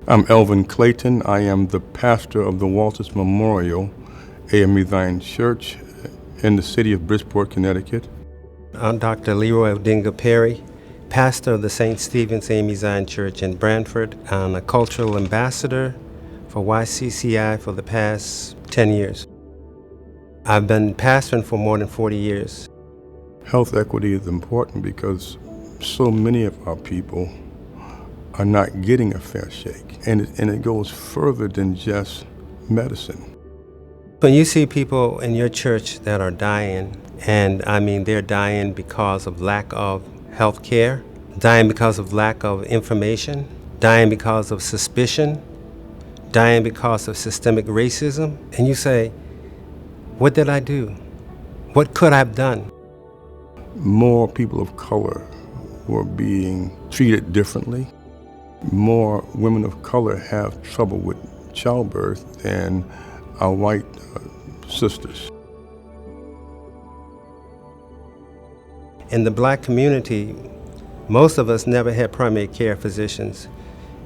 I'm Elvin Clayton. I am the pastor of the Walters Memorial AME Zion Church in the city of Bridgeport, Connecticut. I'm Dr. Leroy Odinga Perry, pastor of the St. Stephen's AME Zion Church in Brantford. I'm a cultural ambassador for YCCI for the past 10 years. I've been pastoring for more than 40 years. Health equity is important because so many of our people are not getting a fair shake, and it goes further than just medicine. When you see people in your church that are dying, and I mean they're dying because of lack of health care, dying because of lack of information, dying because of suspicion, dying because of systemic racism, and you say, what did I do? What could I have done? More people of color were being treated differently. More women of color have trouble with childbirth than our white sisters. In the black community, most of us never had primary care physicians.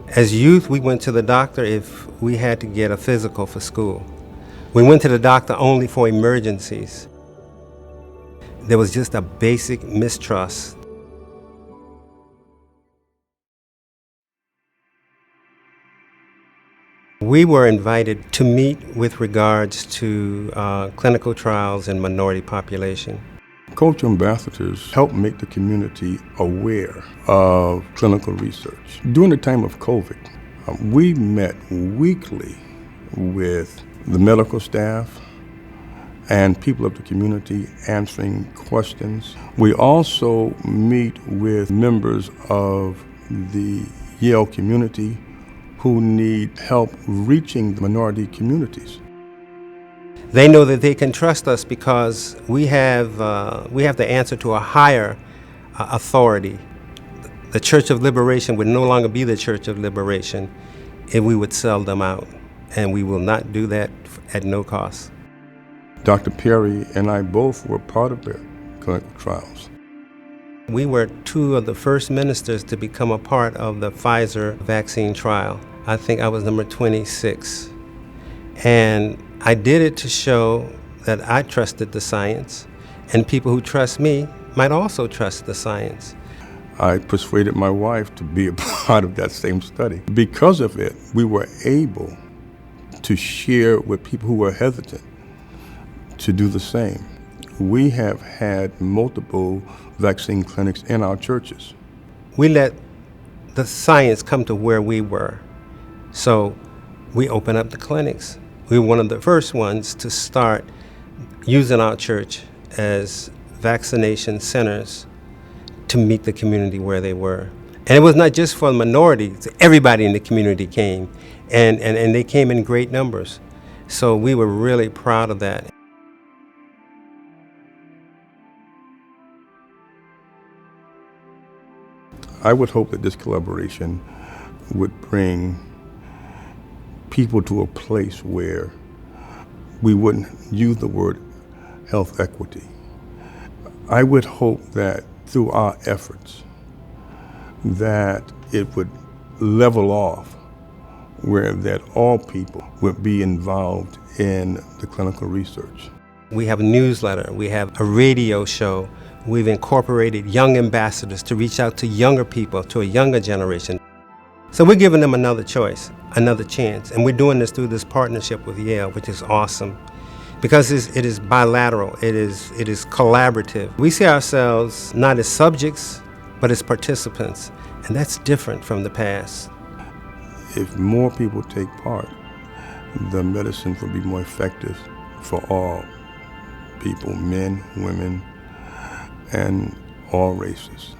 As youth, we went to the doctor if we had to get a physical for school. We went to the doctor only for emergencies. There was just a basic mistrust. We were invited to meet with regards to clinical trials in minority population. Cultural ambassadors help make the community aware of clinical research. During the time of COVID, we met weekly with the medical staff and people of the community answering questions. We also meet with members of the Yale community who need help reaching the minority communities. They know that they can trust us because we have the answer to a higher authority. The Church of Liberation would no longer be the Church of Liberation if we would sell them out, and we will not do that at no cost. Dr. Perry and I both were part of their clinical trials. We were two of the first ministers to become a part of the Pfizer vaccine trial. I think I was number 26. And I did it to show that I trusted the science, and people who trust me might also trust the science. I persuaded my wife to be a part of that same study. Because of it, we were able to share with people who were hesitant to do the same. We have had multiple vaccine clinics in our churches. We let the science come to where we were. So we opened up the clinics. We were one of the first ones to start using our church as vaccination centers to meet the community where they were. And it was not just for the minorities, everybody in the community came, and they came in great numbers. So we were really proud of that. I would hope that this collaboration would bring people to a place where we wouldn't use the word health equity. I would hope that through our efforts that it would level off where that all people would be involved in the clinical research. We have a newsletter, we have a radio show. We've incorporated young ambassadors to reach out to younger people, to a younger generation. So we're giving them another choice, another chance. And we're doing this through this partnership with Yale, which is awesome. Because it is bilateral, it is collaborative. We see ourselves not as subjects, but as participants. And that's different from the past. If more people take part, the medicine will be more effective for all people, men, women, and all races.